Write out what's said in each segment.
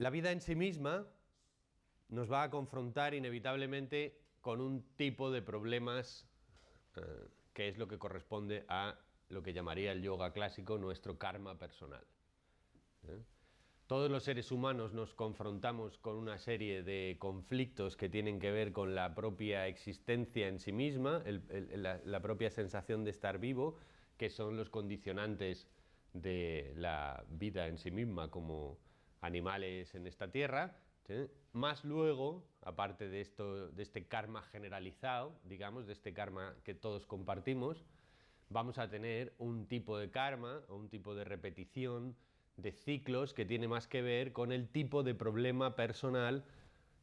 La vida en sí misma nos va a confrontar inevitablemente con un tipo de problemas que es lo que corresponde a lo que llamaría el yoga clásico nuestro karma personal. Todos los seres humanos nos confrontamos con una serie de conflictos que tienen que ver con la propia existencia en sí misma, la propia sensación de estar vivo, que son los condicionantes de la vida en sí misma como animales en esta tierra, ¿sí? Más luego, aparte de esto, de este karma generalizado, digamos, de este karma que todos compartimos, vamos a tener un tipo de karma o un tipo de repetición de ciclos que tiene más que ver con el tipo de problema personal,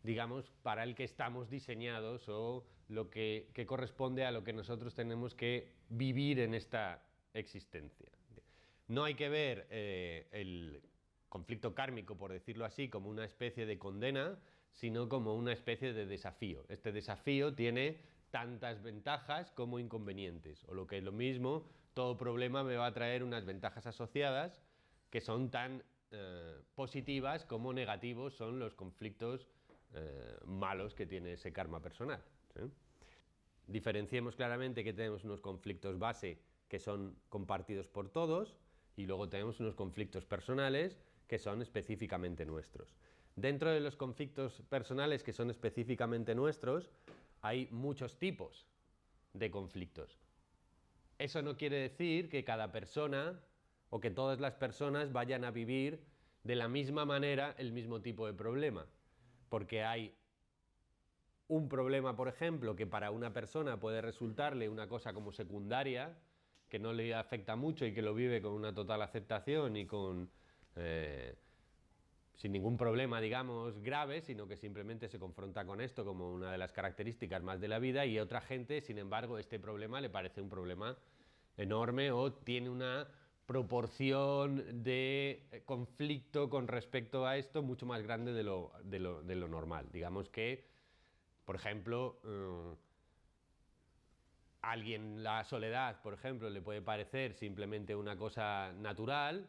digamos, para el que estamos diseñados o lo que corresponde a lo que nosotros tenemos que vivir en esta existencia. No hay que ver el conflicto kármico, por decirlo así, como una especie de condena, sino como una especie de desafío. Este desafío tiene tantas ventajas como inconvenientes, o lo que es lo mismo, todo problema me va a traer unas ventajas asociadas que son tan positivas como negativos son los conflictos malos que tiene ese karma personal, ¿sí? Diferenciemos claramente que tenemos unos conflictos base que son compartidos por todos y luego tenemos unos conflictos personales que son específicamente nuestros. Dentro de los conflictos personales que son específicamente nuestros hay muchos tipos de conflictos. Eso no quiere decir que cada persona o que todas las personas vayan a vivir de la misma manera el mismo tipo de problema, porque hay un problema, por ejemplo, que para una persona puede resultarle una cosa como secundaria, que no le afecta mucho y que lo vive con una total aceptación y con sin ningún problema, digamos, grave, sino que simplemente se confronta con esto como una de las características más de la vida, y a otra gente, sin embargo, este problema le parece un problema enorme o tiene una proporción de conflicto con respecto a esto mucho más grande de lo normal. Digamos que, por ejemplo, a alguien la soledad, por ejemplo, le puede parecer simplemente una cosa natural,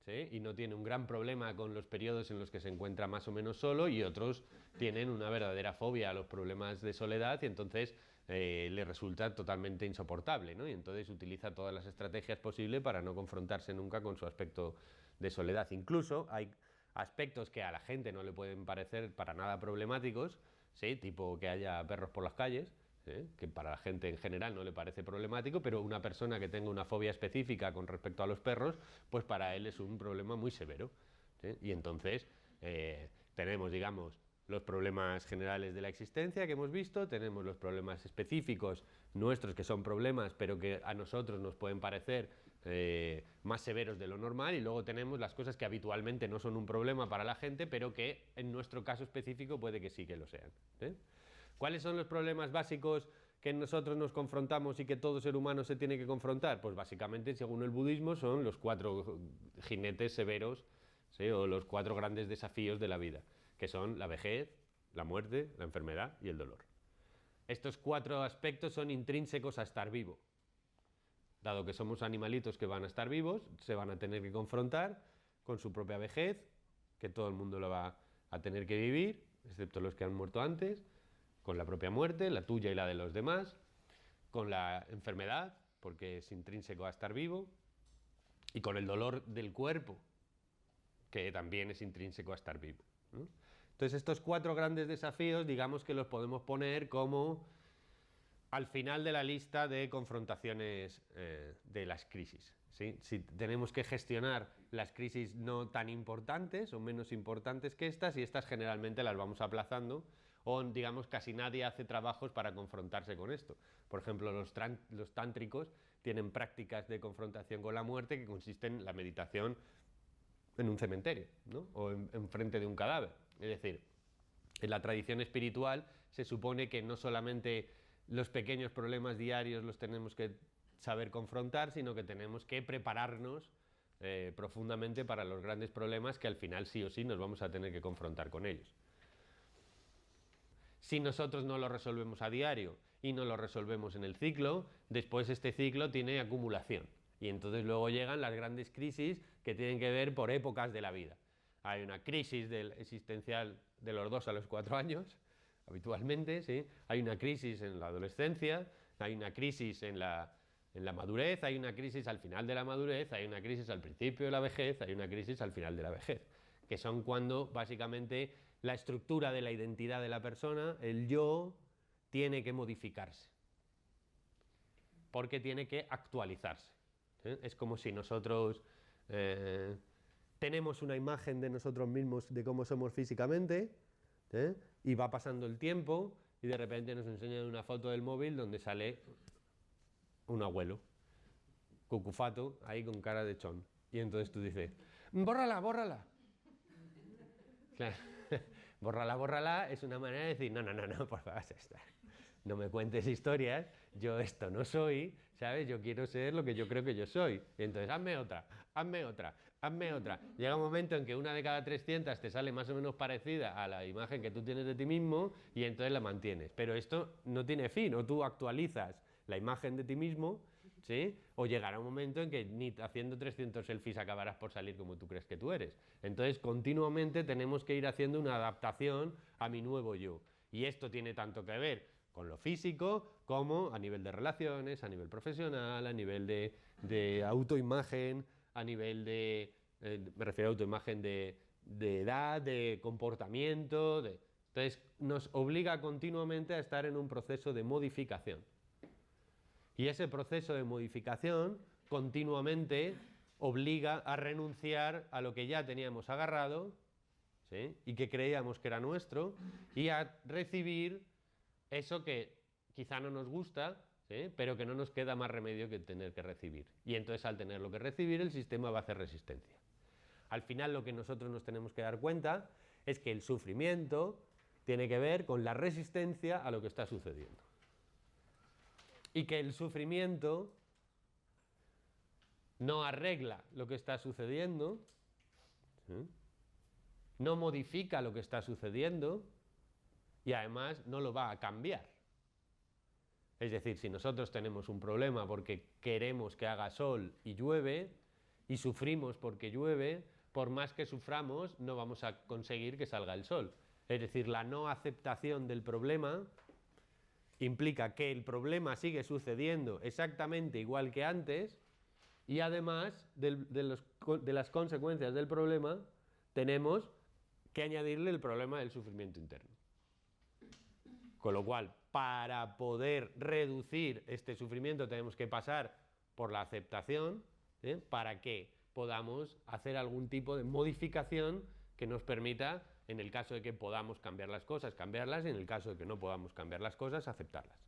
¿sí? Y no tiene un gran problema con los periodos en los que se encuentra más o menos solo, y otros tienen una verdadera fobia a los problemas de soledad y entonces le resulta totalmente insoportable, ¿no? Y entonces utiliza todas las estrategias posibles para no confrontarse nunca con su aspecto de soledad. Incluso hay aspectos que a la gente no le pueden parecer para nada problemáticos, ¿sí? Tipo que haya perros por las calles, que para la gente en general no le parece problemático, pero una persona que tenga una fobia específica con respecto a los perros, pues para él es un problema muy severo, ¿sí? Y entonces tenemos, digamos, los problemas generales de la existencia que hemos visto, tenemos los problemas específicos nuestros que son problemas pero que a nosotros nos pueden parecer más severos de lo normal, y luego tenemos las cosas que habitualmente no son un problema para la gente pero que en nuestro caso específico puede que sí que lo sean, ¿eh? ¿Cuáles son los problemas básicos que nosotros nos confrontamos y que todo ser humano se tiene que confrontar? Pues básicamente, según el budismo, son los 4 jinetes severos, ¿sí? O los 4 grandes desafíos de la vida, que son la vejez, la muerte, la enfermedad y el dolor. Estos 4 aspectos son intrínsecos a estar vivo. Dado que somos animalitos que van a estar vivos, se van a tener que confrontar con su propia vejez, que todo el mundo lo va a tener que vivir, excepto los que han muerto antes, con la propia muerte, la tuya y la de los demás, con la enfermedad, porque es intrínseco a estar vivo, y con el dolor del cuerpo, que también es intrínseco a estar vivo, ¿no? Entonces estos 4 grandes desafíos, digamos que los podemos poner como al final de la lista de confrontaciones de las crisis, ¿sí? Si tenemos que gestionar las crisis no tan importantes o menos importantes que estas, y estas generalmente las vamos aplazando, o digamos casi nadie hace trabajos para confrontarse con esto. Por ejemplo, los tántricos tienen prácticas de confrontación con la muerte que consisten en la meditación en un cementerio, ¿no? O en frente de un cadáver. Es decir, en la tradición espiritual se supone que no solamente los pequeños problemas diarios los tenemos que saber confrontar, sino que tenemos que prepararnos profundamente para los grandes problemas que al final sí o sí nos vamos a tener que confrontar con ellos. Si nosotros no lo resolvemos a diario y no lo resolvemos en el ciclo, después este ciclo tiene acumulación. Y entonces luego llegan las grandes crisis que tienen que ver por épocas de la vida. hay una crisis existencial de los 2 a los 4 años, habitualmente, ¿sí? Hay una crisis en la adolescencia, hay una crisis en la madurez, hay una crisis al final de la madurez, hay una crisis al principio de la vejez, hay una crisis al final de la vejez, que son cuando básicamente la estructura de la identidad de la persona, el yo, tiene que modificarse, porque tiene que actualizarse. ¿Sí? Es como si nosotros tenemos una imagen de nosotros mismos, de cómo somos físicamente, y va pasando el tiempo y de repente nos enseñan una foto del móvil donde sale un abuelo, cucufato, ahí con cara de chon. Y entonces tú dices, bórrala, bórrala. Claro. Bórrala, bórrala es una manera de decir, no, por favor, no me cuentes historias, yo esto no soy, ¿sabes? Yo quiero ser lo que yo creo que yo soy. Y entonces, hazme otra, hazme otra, hazme otra. Llega un momento en que una de cada 300 te sale más o menos parecida a la imagen que tú tienes de ti mismo y entonces la mantienes. Pero esto no tiene fin, o tú actualizas la imagen de ti mismo, ¿sí? O llegará un momento en que ni haciendo 300 selfies acabarás por salir como tú crees que tú eres. Entonces, continuamente tenemos que ir haciendo una adaptación a mi nuevo yo. Y esto tiene tanto que ver con lo físico como a nivel de relaciones, a nivel profesional, a nivel de autoimagen, a nivel de, me refiero a autoimagen de edad, de comportamiento. Entonces, nos obliga continuamente a estar en un proceso de modificación. Y ese proceso de modificación continuamente obliga a renunciar a lo que ya teníamos agarrado, ¿sí? Y que creíamos que era nuestro, y a recibir eso que quizá no nos gusta, ¿sí? Pero que no nos queda más remedio que tener que recibir. Y entonces al tenerlo que recibir, el sistema va a hacer resistencia. Al final lo que nosotros nos tenemos que dar cuenta es que el sufrimiento tiene que ver con la resistencia a lo que está sucediendo. Y que el sufrimiento no arregla lo que está sucediendo, ¿sí? No modifica lo que está sucediendo y además no lo va a cambiar. Es decir, si nosotros tenemos un problema porque queremos que haga sol y llueve y sufrimos porque llueve, por más que suframos no vamos a conseguir que salga el sol. Es decir, la no aceptación del problema implica que el problema sigue sucediendo exactamente igual que antes y además de las consecuencias del problema tenemos que añadirle el problema del sufrimiento interno. Con lo cual, para poder reducir este sufrimiento tenemos que pasar por la aceptación, para que podamos hacer algún tipo de modificación que nos permita, en el caso de que podamos cambiar las cosas, cambiarlas, y en el caso de que no podamos cambiar las cosas, aceptarlas.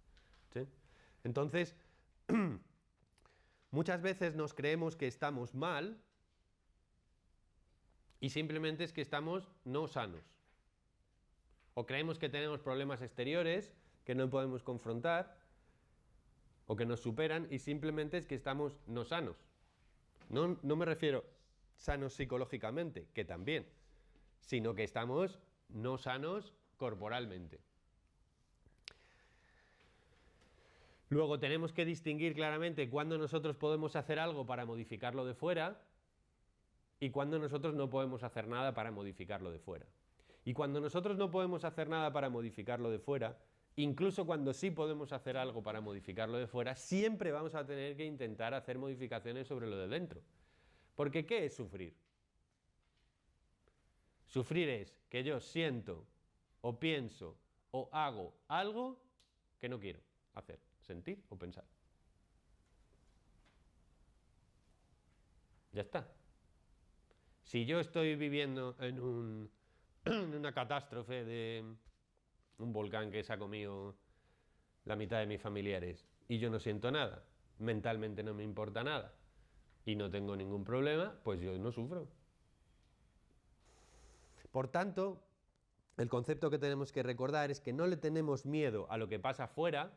¿Sí? Entonces, muchas veces nos creemos que estamos mal y simplemente es que estamos no sanos. O creemos que tenemos problemas exteriores que no podemos confrontar o que nos superan y simplemente es que estamos no sanos. No me refiero sanos psicológicamente, que también, sino que estamos no sanos corporalmente. Luego tenemos que distinguir claramente cuándo nosotros podemos hacer algo para modificarlo de fuera y cuándo nosotros no podemos hacer nada para modificarlo de fuera. Y cuando nosotros no podemos hacer nada para modificarlo de fuera, incluso cuando sí podemos hacer algo para modificarlo de fuera, siempre vamos a tener que intentar hacer modificaciones sobre lo de dentro. Porque ¿qué es sufrir? Sufrir es que yo siento o pienso o hago algo que no quiero hacer, sentir o pensar. Ya está. Si yo estoy viviendo en una catástrofe de un volcán que se ha comido la mitad de mis familiares y yo no siento nada, mentalmente no me importa nada y no tengo ningún problema, pues yo no sufro. Por tanto, el concepto que tenemos que recordar es que no le tenemos miedo a lo que pasa afuera,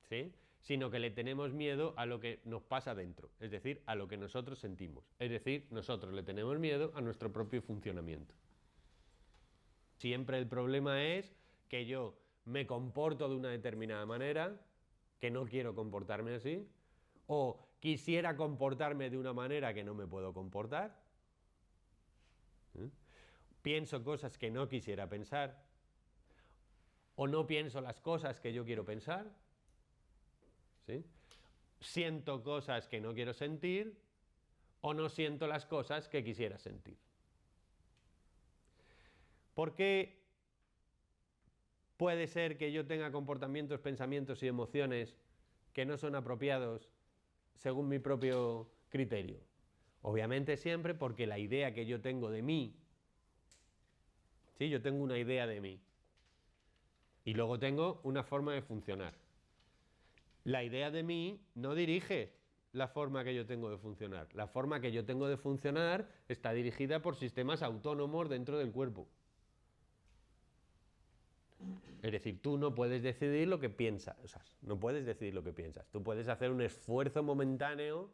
¿sí? Sino que le tenemos miedo a lo que nos pasa dentro, es decir, a lo que nosotros sentimos. Es decir, nosotros le tenemos miedo a nuestro propio funcionamiento. Siempre el problema es que yo me comporto de una determinada manera, que no quiero comportarme así, o quisiera comportarme de una manera que no me puedo comportar, ¿eh? Pienso cosas que no quisiera pensar, o no pienso las cosas que yo quiero pensar, ¿sí? Siento cosas que no quiero sentir, o no siento las cosas que quisiera sentir. ¿Por qué puede ser que yo tenga comportamientos, pensamientos y emociones que no son apropiados según mi propio criterio? Obviamente siempre porque la idea que yo tengo de mí, ¿sí? Yo tengo una idea de mí y luego tengo una forma de funcionar. La idea de mí no dirige la forma que yo tengo de funcionar. La forma que yo tengo de funcionar está dirigida por sistemas autónomos dentro del cuerpo. Es decir, tú no puedes decidir lo que piensas, o sea, no puedes decidir lo que piensas. Tú puedes hacer un esfuerzo momentáneo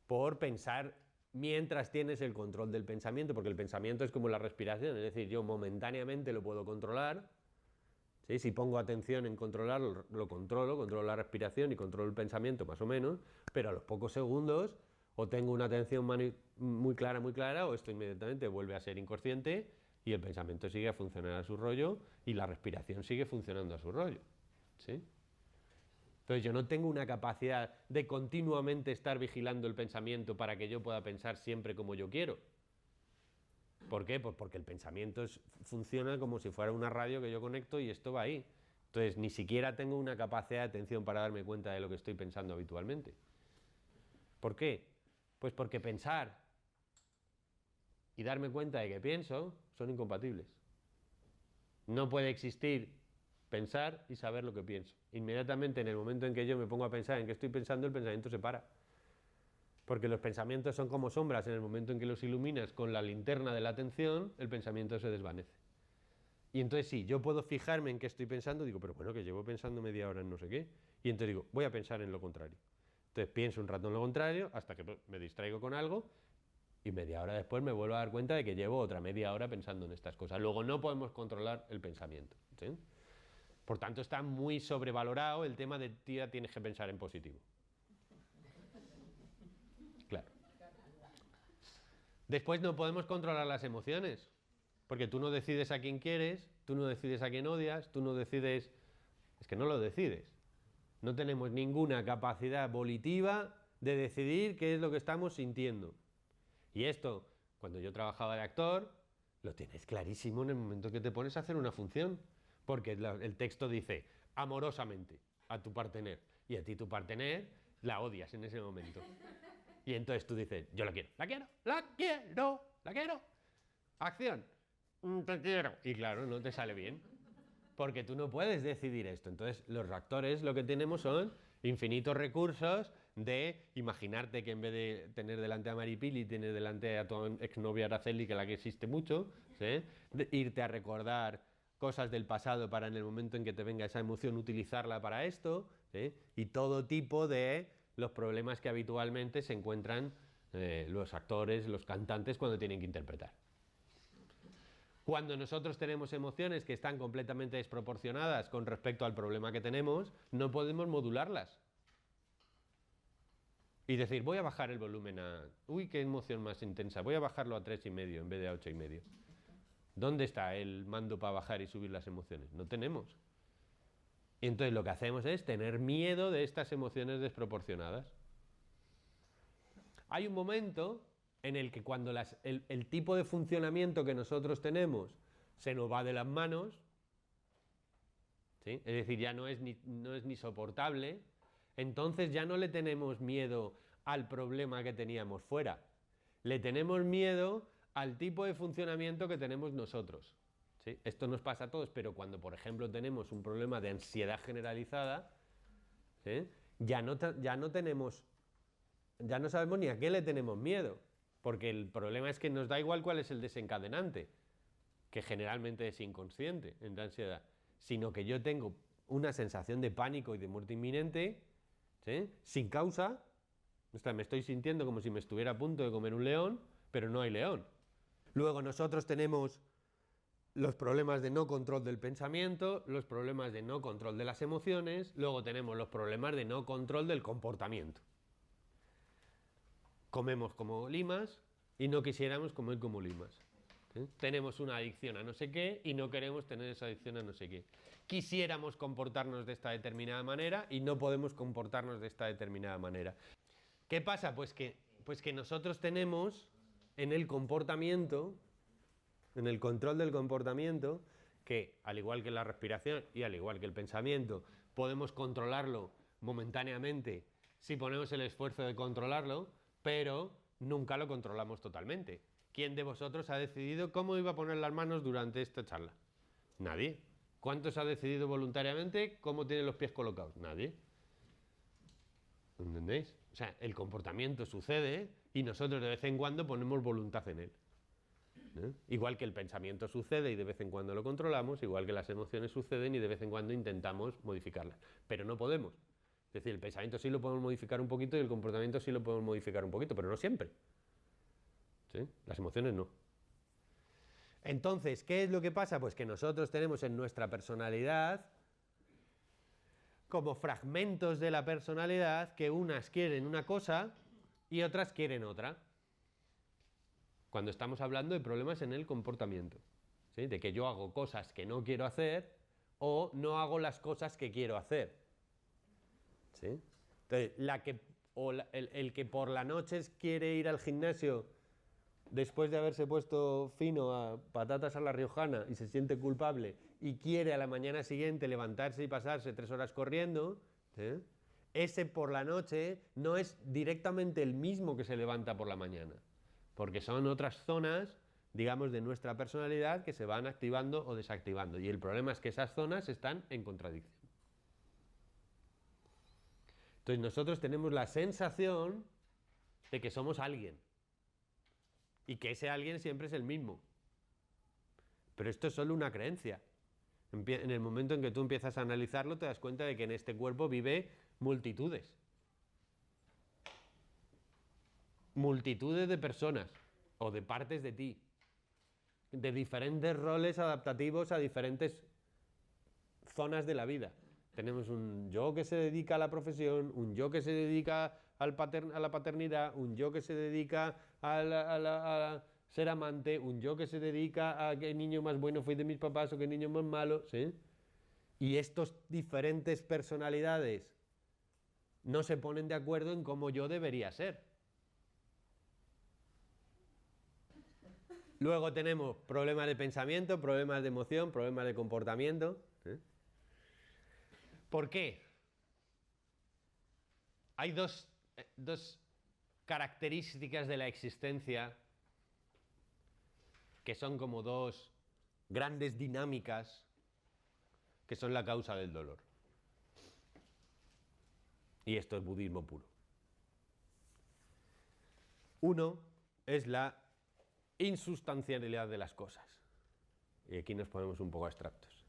por pensar mientras tienes el control del pensamiento, porque el pensamiento es como la respiración, es decir, yo momentáneamente lo puedo controlar, ¿sí? Si pongo atención en controlarlo, lo controlo la respiración y controlo el pensamiento más o menos, pero a los pocos segundos o tengo una atención muy clara, o esto inmediatamente vuelve a ser inconsciente y el pensamiento sigue a funcionar a su rollo y la respiración sigue funcionando a su rollo, ¿sí? Entonces yo no tengo una capacidad de continuamente estar vigilando el pensamiento para que yo pueda pensar siempre como yo quiero. ¿Por qué? Pues porque el pensamiento funciona como si fuera una radio que yo conecto y esto va ahí. Entonces ni siquiera tengo una capacidad de atención para darme cuenta de lo que estoy pensando habitualmente. ¿Por qué? Pues porque pensar y darme cuenta de que pienso son incompatibles. No puede existir pensar y saber lo que pienso. Inmediatamente en el momento en que yo me pongo a pensar en qué estoy pensando, el pensamiento se para. Porque los pensamientos son como sombras, en el momento en que los iluminas con la linterna de la atención, el pensamiento se desvanece. Y entonces sí, yo puedo fijarme en qué estoy pensando, digo, pero bueno, que llevo pensando media hora en no sé qué, y entonces digo, voy a pensar en lo contrario. Entonces pienso un rato en lo contrario, hasta que me distraigo con algo, y media hora después me vuelvo a dar cuenta de que llevo otra media hora pensando en estas cosas. Luego no podemos controlar el pensamiento, ¿sí? Por tanto, está muy sobrevalorado el tema de tía, tienes que pensar en positivo. Claro. Después no podemos controlar las emociones, porque tú no decides a quién quieres, tú no decides a quién odias, tú no decides... Es que no lo decides. No tenemos ninguna capacidad volitiva de decidir qué es lo que estamos sintiendo. Y esto, cuando yo trabajaba de actor, lo tienes clarísimo en el momento que te pones a hacer una función. Porque el texto dice, amorosamente, a tu partener. Y a ti tu partener la odias en ese momento. Y entonces tú dices, yo la quiero, la quiero, la quiero, la quiero. Acción, te quiero. Y claro, no te sale bien. Porque tú no puedes decidir esto. Entonces los actores lo que tenemos son infinitos recursos de imaginarte que en vez de tener delante a Maripili, tienes delante a tu exnovia Araceli, que es la que existe mucho, ¿sí? De irte a recordar cosas del pasado para en el momento en que te venga esa emoción utilizarla para esto, ¿sí? Y todo tipo de los problemas que habitualmente se encuentran los actores, los cantantes cuando tienen que interpretar. Cuando nosotros tenemos emociones que están completamente desproporcionadas con respecto al problema que tenemos, no podemos modularlas. Y decir, voy a bajar el volumen a... Uy, qué emoción más intensa. Voy a bajarlo a 3,5 en vez de a 8,5. ¿Dónde está el mando para bajar y subir las emociones? No tenemos. Y entonces lo que hacemos es tener miedo de estas emociones desproporcionadas. Hay un momento en el que cuando el tipo de funcionamiento que nosotros tenemos se nos va de las manos, ¿sí? Es decir, ya no es ni soportable, entonces ya no le tenemos miedo al problema que teníamos fuera, le tenemos miedo al tipo de funcionamiento que tenemos nosotros, ¿sí? Esto nos pasa a todos, pero cuando por ejemplo tenemos un problema de ansiedad generalizada, ¿sí? ya no sabemos ni a qué le tenemos miedo, porque el problema es que nos da igual cuál es el desencadenante, que generalmente es inconsciente en la ansiedad, sino que yo tengo una sensación de pánico y de muerte inminente, ¿sí? Sin causa. O sea, me estoy sintiendo como si me estuviera a punto de comer un león, pero no hay león. Luego nosotros tenemos los problemas de no control del pensamiento, los problemas de no control de las emociones, luego tenemos los problemas de no control del comportamiento. Comemos como limas, y no quisiéramos comer como limas. ¿Sí? Tenemos una adicción a no sé qué y no queremos tener esa adicción a no sé qué. Quisiéramos comportarnos de esta determinada manera y no podemos comportarnos de esta determinada manera. ¿Qué pasa? Pues que nosotros tenemos en el comportamiento, en el control del comportamiento, que al igual que la respiración y al igual que el pensamiento, podemos controlarlo momentáneamente si ponemos el esfuerzo de controlarlo, pero nunca lo controlamos totalmente. ¿Quién de vosotros ha decidido cómo iba a poner las manos durante esta charla? Nadie. ¿Cuántos ha decidido voluntariamente cómo tiene los pies colocados? Nadie. ¿Entendéis? O sea, el comportamiento sucede y nosotros de vez en cuando ponemos voluntad en él. ¿Eh? Igual que el pensamiento sucede y de vez en cuando lo controlamos, igual que las emociones suceden y de vez en cuando intentamos modificarlas. Pero no podemos. Es decir, el pensamiento sí lo podemos modificar un poquito y el comportamiento sí lo podemos modificar un poquito, pero no siempre. ¿Sí? Las emociones no. Entonces, ¿qué es lo que pasa? Pues que nosotros tenemos en nuestra personalidad como fragmentos de la personalidad que unas quieren una cosa y otras quieren otra. Cuando estamos hablando de problemas en el comportamiento, ¿sí? De que yo hago cosas que no quiero hacer o no hago las cosas que quiero hacer. ¿Sí? Entonces, el que por la noche quiere ir al gimnasio después de haberse puesto fino a patatas a la riojana y se siente culpable y quiere a la mañana siguiente levantarse y pasarse 3 horas corriendo, ¿sí? Ese por la noche no es directamente el mismo que se levanta por la mañana, porque son otras zonas, digamos, de nuestra personalidad que se van activando o desactivando. Y el problema es que esas zonas están en contradicción. Entonces nosotros tenemos la sensación de que somos alguien. Y que ese alguien siempre es el mismo. Pero esto es solo una creencia. En el momento en que tú empiezas a analizarlo, te das cuenta de que en este cuerpo vive multitudes. Multitudes de personas o de partes de ti. De diferentes roles adaptativos a diferentes zonas de la vida. Tenemos un yo que se dedica a la profesión, un yo que se dedica a la paternidad, un yo que se dedica a ser amante, un yo que se dedica a qué niño más bueno fui de mis papás o qué niño más malo, ¿sí? Y estas diferentes personalidades no se ponen de acuerdo en cómo yo debería ser. Luego tenemos problemas de pensamiento, problemas de emoción, problemas de comportamiento. ¿Sí? ¿Por qué? Hay dos características de la existencia que son como dos grandes dinámicas que son la causa del dolor. Y esto es budismo puro. Uno es la insustancialidad de las cosas. Y aquí nos ponemos un poco abstractos.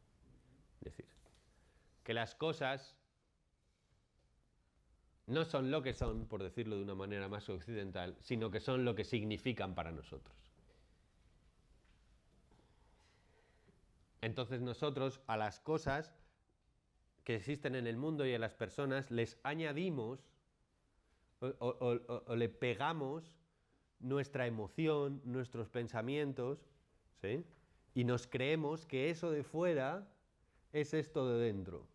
Es decir, que las cosas no son lo que son, por decirlo de una manera más occidental, sino que son lo que significan para nosotros. Entonces nosotros a las cosas que existen en el mundo y a las personas les añadimos o le pegamos nuestra emoción, nuestros pensamientos, ¿sí? Y nos creemos que eso de fuera es esto de dentro.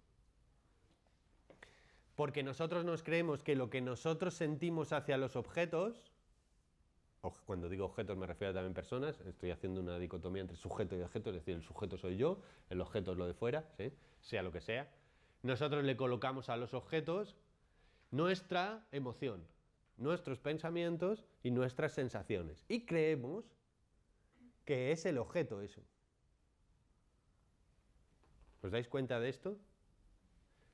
Porque nosotros nos creemos que lo que nosotros sentimos hacia los objetos, cuando digo objetos me refiero también a personas, estoy haciendo una dicotomía entre sujeto y objeto, es decir, el sujeto soy yo, el objeto es lo de fuera, ¿sí? Sea lo que sea. Nosotros le colocamos a los objetos nuestra emoción, nuestros pensamientos y nuestras sensaciones. Y creemos que es el objeto eso. ¿Os dais cuenta de esto?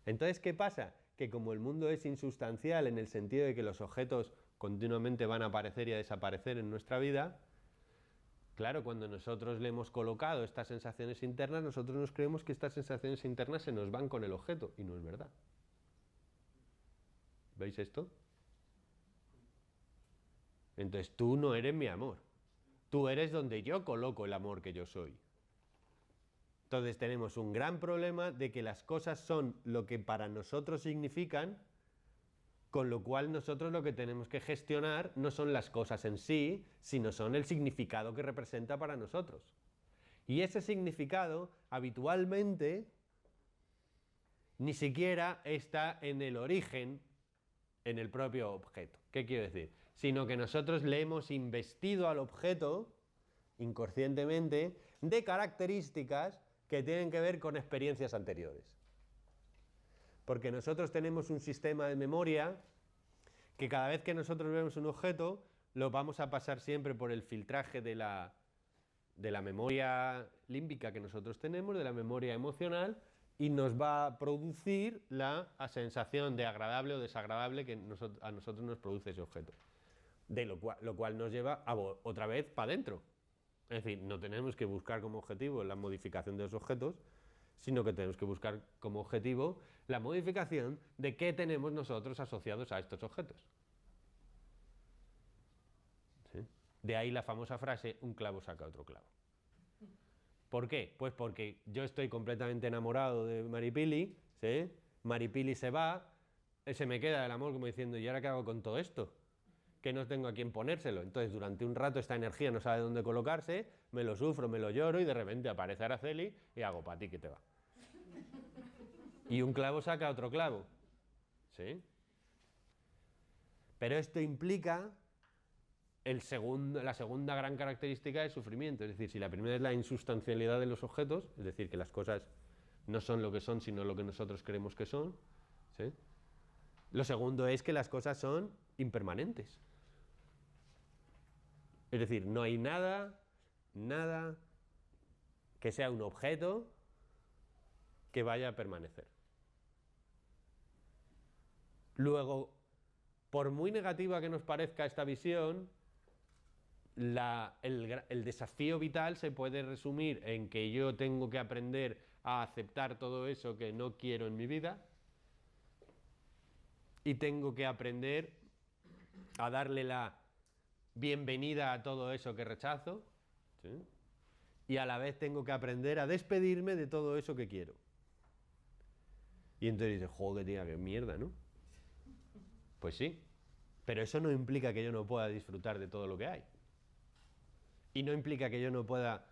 Entonces, ¿qué pasa? Que como el mundo es insustancial en el sentido de que los objetos continuamente van a aparecer y a desaparecer en nuestra vida, claro, cuando nosotros le hemos colocado estas sensaciones internas, nosotros nos creemos que estas sensaciones internas se nos van con el objeto, y no es verdad. ¿Veis esto? Entonces tú no eres mi amor. Tú eres donde yo coloco el amor que yo soy. Entonces tenemos un gran problema de que las cosas son lo que para nosotros significan Con lo cual nosotros lo que tenemos que gestionar no son las cosas en sí, sino son el significado que representa para nosotros. Y ese significado habitualmente ni siquiera está en el origen, en el propio objeto. ¿Qué quiero decir? Sino que nosotros le hemos investido al objeto, inconscientemente, de características que tienen que ver con experiencias anteriores. Porque nosotros tenemos un sistema de memoria que cada vez que nosotros vemos un objeto, lo vamos a pasar siempre por el filtraje de la memoria límbica que nosotros tenemos, de la memoria emocional, y nos va a producir la sensación de agradable o desagradable que a nosotros nos produce ese objeto. De lo cual nos lleva otra vez para adentro. Es decir, no tenemos que buscar como objetivo la modificación de los objetos, sino que tenemos que buscar como objetivo la modificación de qué tenemos nosotros asociados a estos objetos. ¿Sí? De ahí la famosa frase, un clavo saca otro clavo. ¿Por qué? Pues porque yo estoy completamente enamorado de Maripili, ¿sí? Maripili se va, se me queda el amor como diciendo, ¿y ahora qué hago con todo esto? Que no tengo a quién ponérselo. Entonces durante un rato esta energía no sabe dónde colocarse, me lo sufro, me lo lloro y de repente aparece Araceli y hago para ti que te va. Y un clavo saca otro clavo. ¿Sí? Pero esto implica la segunda gran característica del sufrimiento. Es decir, si la primera es la insustancialidad de los objetos, es decir, que las cosas no son lo que son, sino lo que nosotros creemos que son. ¿Sí? Lo segundo es que las cosas son impermanentes. Es decir, no hay nada que sea un objeto que vaya a permanecer. Luego, por muy negativa que nos parezca esta visión, el desafío vital se puede resumir en que yo tengo que aprender a aceptar todo eso que no quiero en mi vida y tengo que aprender a darle la bienvenida a todo eso que rechazo, ¿sí? Y a la vez tengo que aprender a despedirme de todo eso que quiero. Y entonces dices, joder, tía, qué mierda, ¿no? Pues sí, pero eso no implica que yo no pueda disfrutar de todo lo que hay. Y no implica que yo no pueda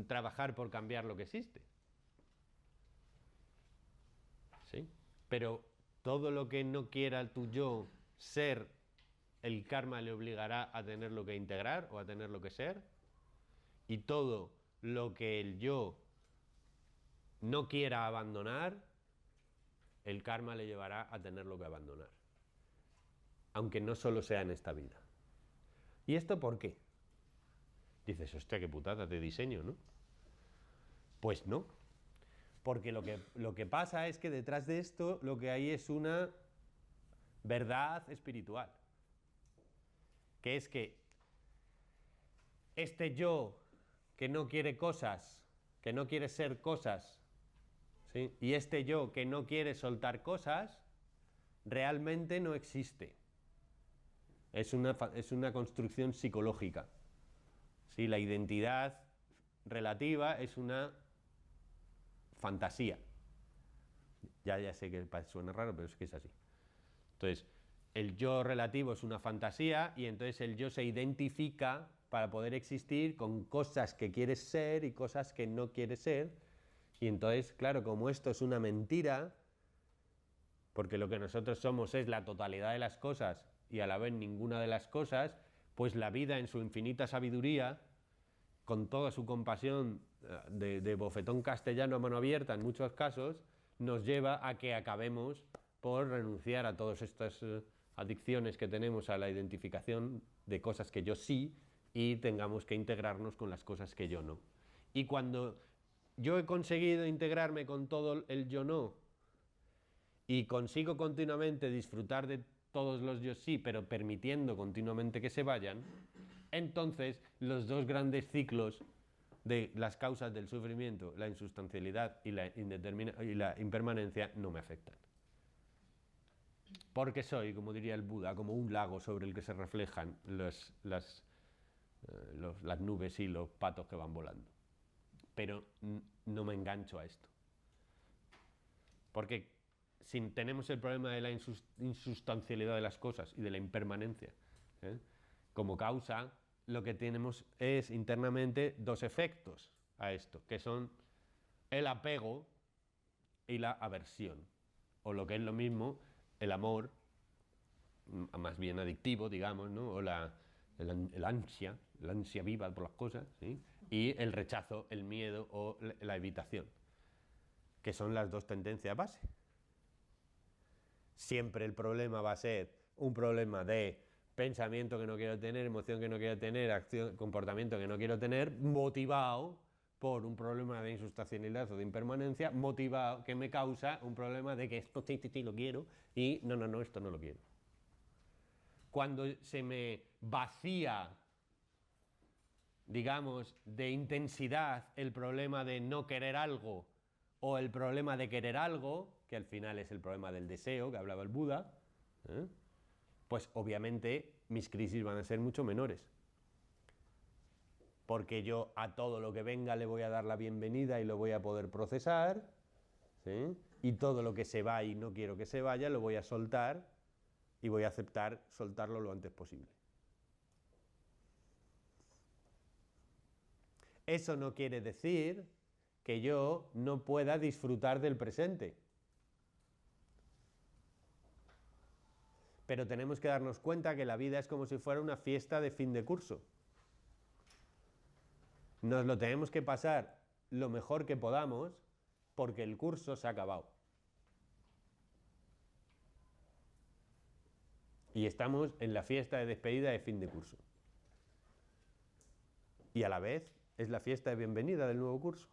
trabajar por cambiar lo que existe. ¿Sí? Pero todo lo que no quiera tu yo ser, el karma le obligará a tenerlo que integrar o a tenerlo que ser. Y todo lo que el yo no quiera abandonar, el karma le llevará a tenerlo que abandonar. Aunque no solo sea en esta vida. ¿Y esto por qué? Dices, hostia, qué putada de diseño, ¿no? Pues no. Porque lo que pasa es que detrás de esto lo que hay es una verdad espiritual. Que es que este yo que no quiere cosas, que no quiere ser cosas, ¿sí? Y este yo que no quiere soltar cosas, realmente no existe. Es una construcción psicológica. ¿Sí? La identidad relativa es una fantasía. Ya sé que suena raro, pero es que es así. Entonces, el yo relativo es una fantasía y entonces el yo se identifica para poder existir con cosas que quieres ser y cosas que no quieres ser. Y entonces, claro, como esto es una mentira, porque lo que nosotros somos es la totalidad de las cosas y a la vez ninguna de las cosas, pues la vida en su infinita sabiduría, con toda su compasión de bofetón castellano a mano abierta en muchos casos, nos lleva a que acabemos por renunciar a todas estas adicciones que tenemos a la identificación de cosas que yo sí y tengamos que integrarnos con las cosas que yo no. Y cuando yo he conseguido integrarme con todo el yo no y consigo continuamente disfrutar de todos los yo sí, pero permitiendo continuamente que se vayan, entonces los dos grandes ciclos de las causas del sufrimiento, la insustancialidad y la impermanencia, no me afectan. Porque soy, como diría el Buda, como un lago sobre el que se reflejan las nubes y los patos que van volando. Pero no me engancho a esto. Porque si tenemos el problema de la insustancialidad de las cosas y de la impermanencia, ¿eh? Como causa, lo que tenemos es internamente dos efectos a esto, que son el apego y la aversión, o lo que es lo mismo, el amor, más bien adictivo, digamos, ¿no? O el ansia viva por las cosas, ¿sí? Y el rechazo, el miedo o la evitación, que son las dos tendencias base. Siempre el problema va a ser un problema de pensamiento que no quiero tener, emoción que no quiero tener, acción, comportamiento que no quiero tener, motivado por un problema de insustancialidad o de impermanencia, motivado que me causa un problema de que esto lo quiero y no, esto no lo quiero. Cuando se me vacía, digamos, de intensidad el problema de no querer algo o el problema de querer algo, que al final es el problema del deseo que hablaba el Buda, pues obviamente mis crisis van a ser mucho menores. Porque yo a todo lo que venga le voy a dar la bienvenida y lo voy a poder procesar, ¿sí? Y todo lo que se va y no quiero que se vaya lo voy a soltar y voy a aceptar soltarlo lo antes posible. Eso no quiere decir que yo no pueda disfrutar del presente. Pero tenemos que darnos cuenta que la vida es como si fuera una fiesta de fin de curso. Nos lo tenemos que pasar lo mejor que podamos porque el curso se ha acabado. Y estamos en la fiesta de despedida de fin de curso. Y a la vez es la fiesta de bienvenida del nuevo curso.